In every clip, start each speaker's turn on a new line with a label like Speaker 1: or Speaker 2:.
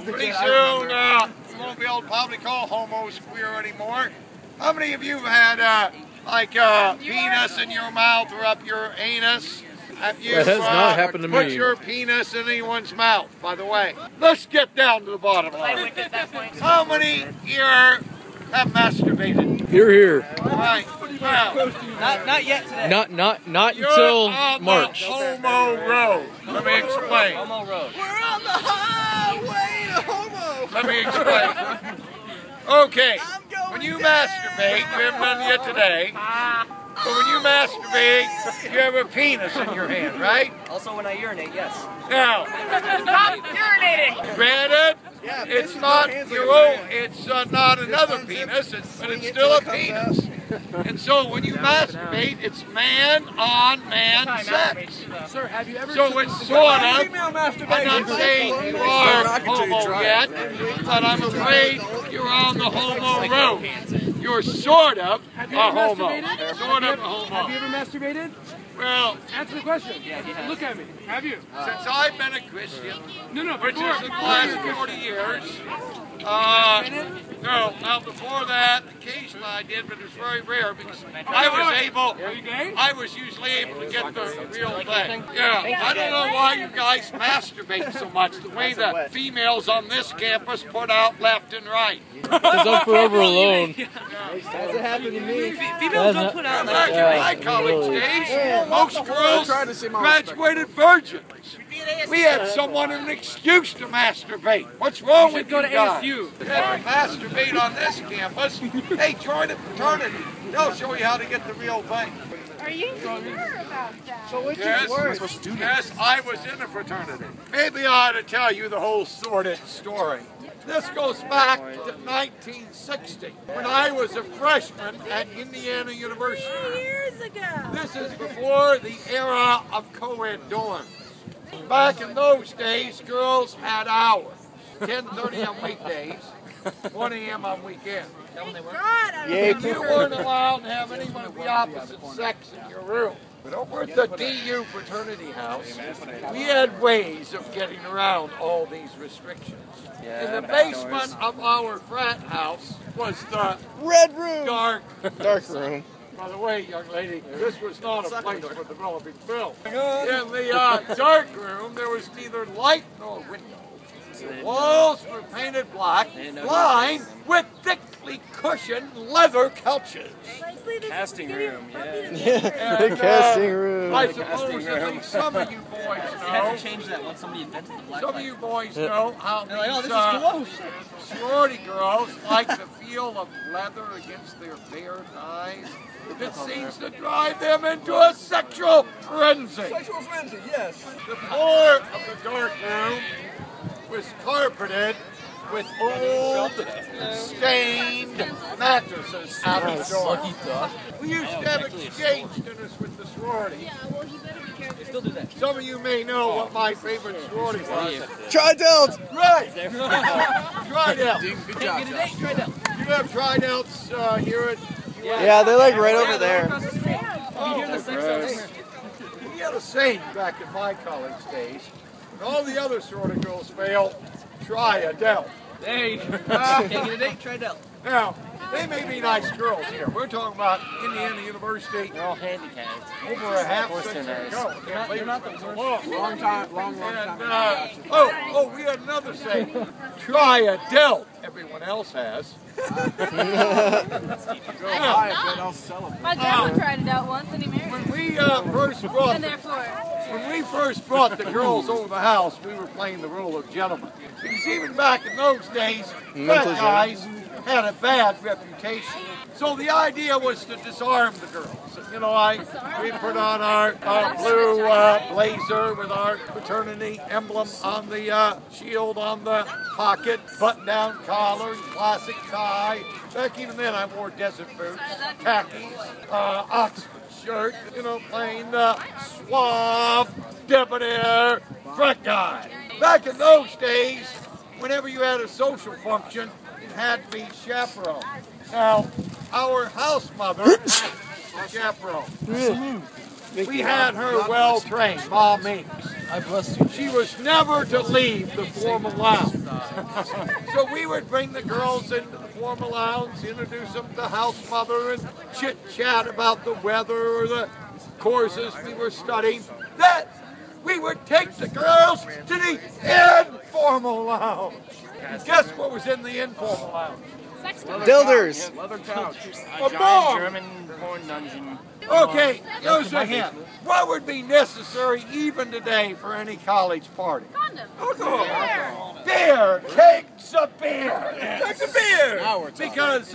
Speaker 1: Pretty soon, you won't be able to probably call homos queer anymore. How many of you have had, like, penis in your mouth or up your anus? Have you
Speaker 2: that has not happened to
Speaker 1: put
Speaker 2: me.
Speaker 1: your penis in anyone's mouth, by the way? Let's get down to the bottom line. How many here have masturbated?
Speaker 2: Here, here.
Speaker 1: Right. Now,
Speaker 3: Not yet today.
Speaker 2: Not
Speaker 1: you're
Speaker 2: until
Speaker 1: on
Speaker 2: March.
Speaker 1: the homo road. Let me explain.
Speaker 3: Homo road.
Speaker 4: We're on the highway to homo.
Speaker 1: Let me explain. Okay, when you masturbate, we haven't done it yet today, but when you masturbate, you have a penis in your hand, right?
Speaker 3: Also when I urinate, yes.
Speaker 1: Now,
Speaker 5: Stop urinating!
Speaker 1: granted, it's not your own, it's not another penis, but it's still a penis. And so when you masturbate, it's man-on-man sex.
Speaker 4: Sir, have you ever
Speaker 1: So it's sort of, I'm not saying you are homo yet, but I'm afraid you're on the homo road. You're sort of a homo. Sort of a homo.
Speaker 4: Have you ever masturbated?
Speaker 1: Well,
Speaker 4: Answer the question. Look at me. Have you?
Speaker 1: since I've been a Christian,
Speaker 4: No,
Speaker 1: which
Speaker 4: before.
Speaker 1: is in the last 40 years, no, now before that, occasionally I did, but it was very rare because I was usually able to get the real thing. Yeah, I don't know why you guys masturbate so much, the way the females on this campus put out left and right.
Speaker 2: Because I'm forever alone.
Speaker 4: Hasn't happened to me.
Speaker 3: Females don't put out
Speaker 1: Back in my college days, most girls graduated virgins. We had somewhat of an excuse to masturbate. What's wrong with you guys? You have to masturbate on this campus. Hey, join a fraternity. They'll show you how to get the real thing.
Speaker 5: Are you sure about that?
Speaker 4: So which
Speaker 1: Yes,
Speaker 4: is worse?
Speaker 1: yes, I was in a fraternity. Maybe I ought to tell you the whole sordid story. This goes back to 1960, when I was a freshman at Indiana University.
Speaker 5: 2 years ago.
Speaker 1: This is before the era of co-ed dorms. Back in those days, girls had hours. 10:30 on weekdays, 1 a.m. on weekends.
Speaker 5: Thank God I don't
Speaker 1: And you weren't allowed to have anyone of the opposite sex in your room. But over at the DU fraternity house, we had ways of getting around all these restrictions. In the basement of our frat house was the
Speaker 4: Red room.
Speaker 1: dark room. By the way, young lady, this was not a place for developing film. In the dark room, there was neither light nor window. The walls were painted black, lined with thickly cushioned leather couches.
Speaker 3: Casting room,
Speaker 1: And,
Speaker 4: casting room.
Speaker 1: I suppose at least some of you boys
Speaker 3: They had
Speaker 1: know.
Speaker 3: to change that once somebody invented the black
Speaker 1: Some of
Speaker 3: light.
Speaker 1: you boys know how
Speaker 3: They're like, oh,
Speaker 1: these
Speaker 3: this is gross.
Speaker 1: sorority girls like the feel of leather against their bare thighs. It seems to drive them into a sexual frenzy.
Speaker 4: Sexual frenzy, yes.
Speaker 1: The floor of the dark room was carpeted with old, stained mattresses out of door. We used to have exchange dinners with the sorority.
Speaker 5: Yeah, well, you better be careful.
Speaker 3: They still do that.
Speaker 1: Some of you may know what my favorite sorority was.
Speaker 4: Tri-Delt.
Speaker 1: Right! Tridelt.
Speaker 4: Good job,
Speaker 3: Get a date, try that.
Speaker 1: You have Tridelts here at...
Speaker 4: Yeah, they're like right over there.
Speaker 3: You hear the sex over here.
Speaker 1: We had a saying back in my college days. When all the other sorority girls fail, try a Delt.
Speaker 3: Hey, can't get a date, try that.
Speaker 1: Now, they may be nice girls here. We're talking about Indiana University
Speaker 3: They're all handicapped.
Speaker 1: over a half
Speaker 3: course
Speaker 1: century
Speaker 3: they're nice.
Speaker 1: ago. Can't believe
Speaker 3: not
Speaker 1: it's
Speaker 3: the
Speaker 1: so
Speaker 3: worst.
Speaker 1: long.
Speaker 4: Long time.
Speaker 1: And, we had another saying. Try a Delt. Everyone else has.
Speaker 5: My dad tried it out once and he married
Speaker 1: When we first brought
Speaker 5: and therefore.
Speaker 1: When we first brought the girls over the house, we were playing the role of gentlemen. Because even back in those days, fat guys had a bad reputation. So the idea was to disarm the girls. You know, we put on our blue blazer with our fraternity emblem on the shield on the pocket, button-down collar, classic tie. Back even then, I wore desert boots, khakis, Oxford shirt, you know, playing the suave, debonair frat guy. Back in those days, whenever you had a social function, it had to be chaperone. Now, our house mother had a chaperone. We had her well trained, Ma Minx.
Speaker 2: I bless you.
Speaker 1: She was never to leave the formal lounge. So we would bring the girls into the formal lounge, introduce them to house mother, and chit chat about the weather or the courses we were studying. Then we would take the girls to the informal lounge. Guess what was in the informal lounge?
Speaker 4: Dilders.
Speaker 6: Leather couch.
Speaker 1: A bar.
Speaker 6: German porn dungeon.
Speaker 1: Okay, here's a hint. What would be necessary even today for any college party?
Speaker 5: Condom.
Speaker 1: Alcohol. Beer. Cakes of beer.
Speaker 4: Cakes of beer.
Speaker 1: Because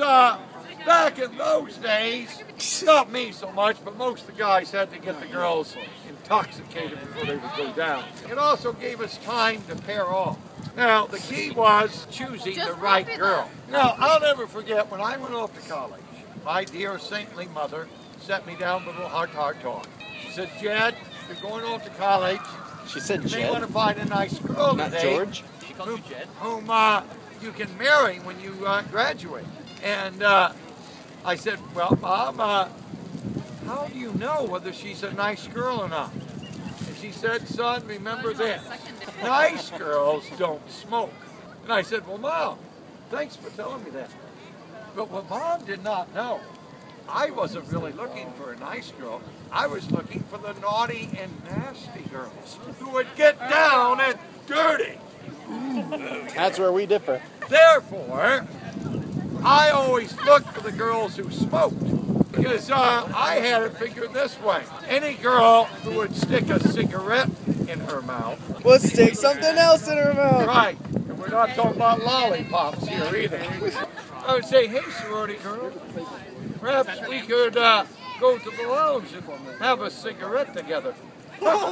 Speaker 1: back in those days, not me so much, but most of the guys had to get the girls intoxicated before they would go down. It also gave us time to pair off. Now, the key was choosing the right girl. Now, I'll never forget when I went off to college, my dear saintly mother set me down with a little heart talk. She said, Jed, you're going off to college.
Speaker 4: She said
Speaker 1: You may want
Speaker 4: Jed,
Speaker 1: to find a nice girl
Speaker 4: not
Speaker 1: today
Speaker 4: George.
Speaker 3: She called you Jed.
Speaker 1: whom you can marry when you graduate. And I said, well, Mom, how do you know whether she's a nice girl or not? And she said, son, remember this. Nice girls don't smoke. And I said, well, Mom, thanks for telling me that. But what Mom did not know, I wasn't really looking for a nice girl. I was looking for the naughty and nasty girls who would get down and dirty.
Speaker 4: That's where we differ.
Speaker 1: Therefore, I always looked for the girls who smoked, because I had it figured this way. Any girl who would stick a cigarette in her mouth.
Speaker 4: Let's stick something else in her mouth.
Speaker 1: Right, and we're not talking about lollipops here either. I would say, hey, sorority girl, perhaps we could go to the lounge and have a cigarette together.
Speaker 4: That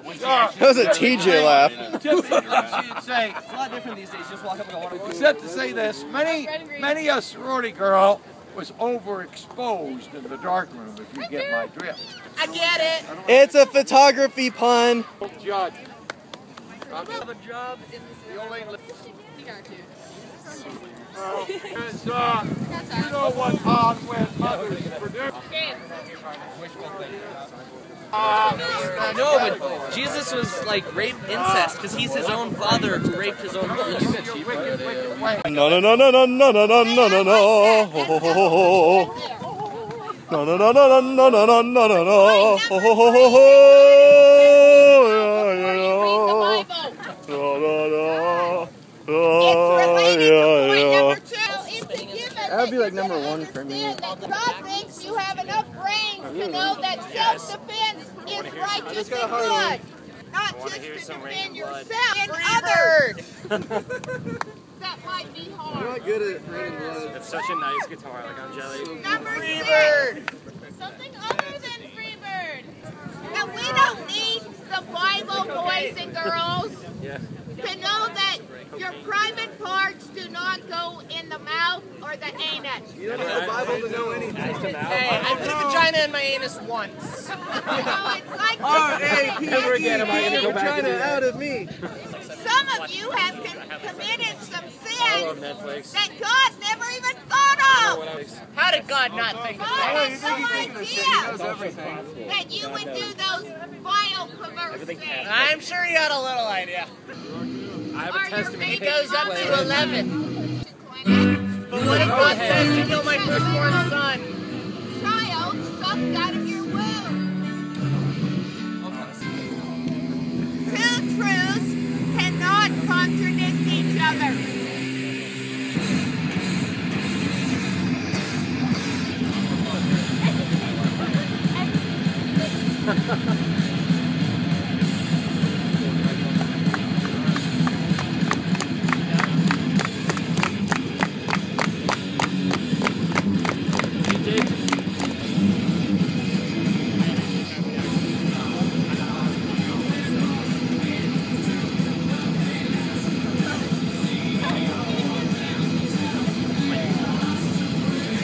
Speaker 4: was a TJ laugh.
Speaker 1: She'd say,
Speaker 3: It's a lot different these days. Just walk up and go, water.
Speaker 1: except to say this, many a sorority girl was overexposed in the dark room, if you get my drift.
Speaker 3: I get it.
Speaker 4: It's a photography pun.
Speaker 1: Judge.
Speaker 3: I have a job in the only.
Speaker 1: Because you know what on-wed mothers produce.
Speaker 3: No, but Jesus was like rape incest because he's his own father who raped his own mother.
Speaker 1: You wicked, wicked way.
Speaker 4: No, no, no, no, no, no, no, no, no, no, no. Ho, ho, ho, ho, ho. No, no, no, no, no, no, no, no, no, no, no. Ho, ho, ho, ho, ho. Yeah, yeah, yeah. No, no, no. That would be like number one for me.
Speaker 7: God thinks you have enough brains to know that self-defense is righteous and good. Not just to defend yourself and others. That might be hard.
Speaker 4: not good at raining blood.
Speaker 6: It's such a nice guitar, like on Jelly.
Speaker 7: Not Freebird. Something other than Freebird. And we don't need the Bible, boys and girls, to know that your private parts do not go in the mouth or the anus.
Speaker 4: You don't need the Bible to know anything.
Speaker 3: Hey, I put a vagina in my anus once.
Speaker 7: You know, it's like
Speaker 4: Never again am I going to go back and do that. Out of me.
Speaker 7: some of you have committed some sins
Speaker 6: Netflix.
Speaker 7: that God never even thought of.
Speaker 3: How did God not think of
Speaker 7: God
Speaker 3: that?
Speaker 7: has no idea that you would do those vile, perverse things.
Speaker 3: I'm sure you had a little idea.
Speaker 6: I have a testament.
Speaker 3: It goes up to 11. But what if God says to kill my firstborn son?
Speaker 7: Child sucked out of your womb. Two truths cannot contradict each other.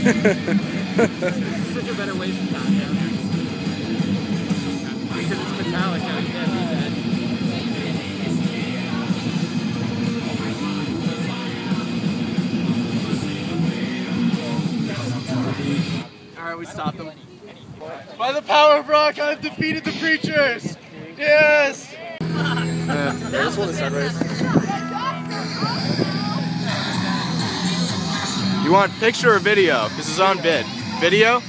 Speaker 6: This is such a better way to talk down there. Because it's metallic, I can't do that. Alright, we stopped them.
Speaker 4: By the power of rock, I've defeated the preachers! Yes! Yeah, this one is sideways. You want picture or video? This is on vid. Video?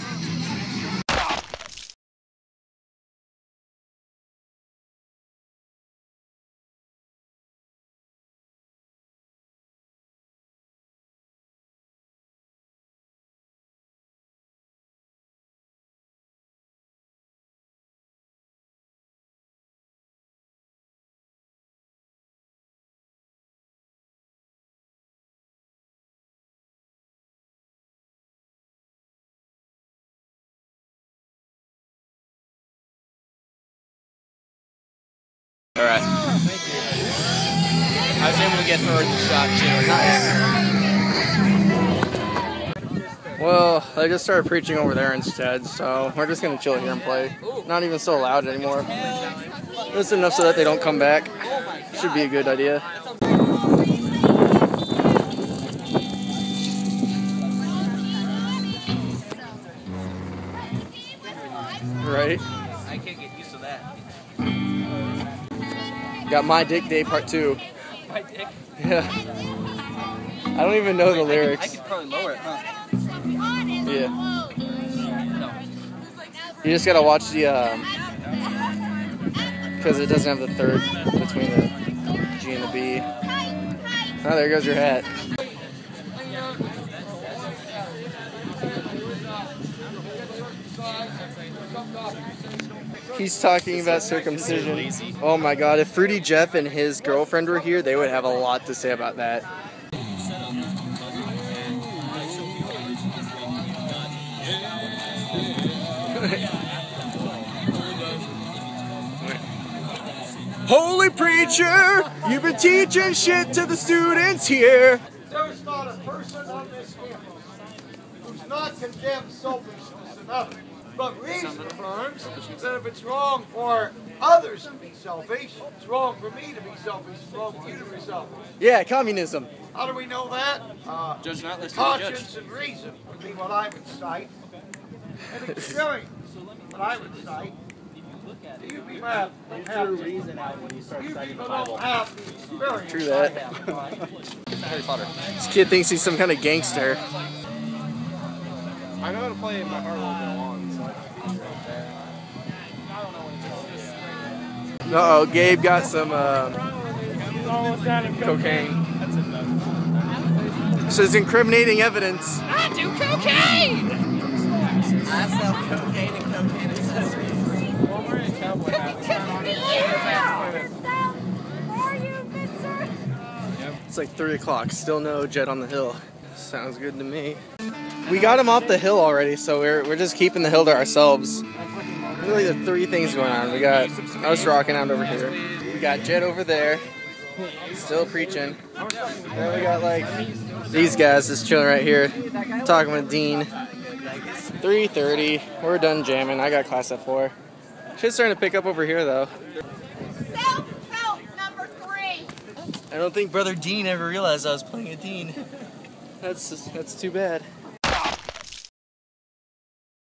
Speaker 4: Alright. I was able to get her the shot too. Nice. Well, I just started preaching over there instead, so we're just gonna chill here and play. Not even so loud anymore. Just enough so that they don't come back. Should be a good idea. Right?
Speaker 6: I can't get used to that.
Speaker 4: Got My Dick Day Part 2.
Speaker 6: My dick?
Speaker 4: Yeah. I don't even know the lyrics.
Speaker 6: I could probably lower it, huh?
Speaker 4: Yeah. You just gotta watch the, because it doesn't have the third between the G and the B. Oh, there goes your hat. He's talking about circumcision. Oh my god, if Fruity Jeff and his girlfriend were here, they would have a lot to say about that. Holy preacher, you've been teaching shit to the students here.
Speaker 1: There's not a person on this campus who's not condemned selfishness enough. But reason affirms that if it's wrong for others to be selfish, it's wrong for me to be selfish, it's wrong for you to be selfish.
Speaker 4: Yeah, communism.
Speaker 1: How do we know that?
Speaker 6: Judge not listed.
Speaker 1: Conscience and reason would be what I would cite. And experience, what I would cite. You'd be mad.
Speaker 8: You threw reason out when you start citing the Bible.
Speaker 4: True that.
Speaker 6: Harry Potter.
Speaker 4: This kid thinks he's some kind of gangster.
Speaker 8: I know how to play My Heart Will Go On, so
Speaker 4: Uh-oh, Gabe got some cocaine. This is incriminating evidence.
Speaker 3: I do cocaine!
Speaker 6: I sell cocaine and cocaine accessories.
Speaker 4: It's like 3 o'clock, still no Jed on the hill. Sounds good to me. We got him off the hill already, so we're just keeping the hill to ourselves. Really, the 3 things going on. We got us rocking out over here. We got Jed over there, still preaching. Then we got like these guys just chilling right here, talking with Dean. 3:30. We're done jamming. I got class at 4. Shit's starting to pick up over here though.
Speaker 7: Self-help number 3.
Speaker 4: I don't think Brother Dean ever realized I was playing a Dean. That's too bad.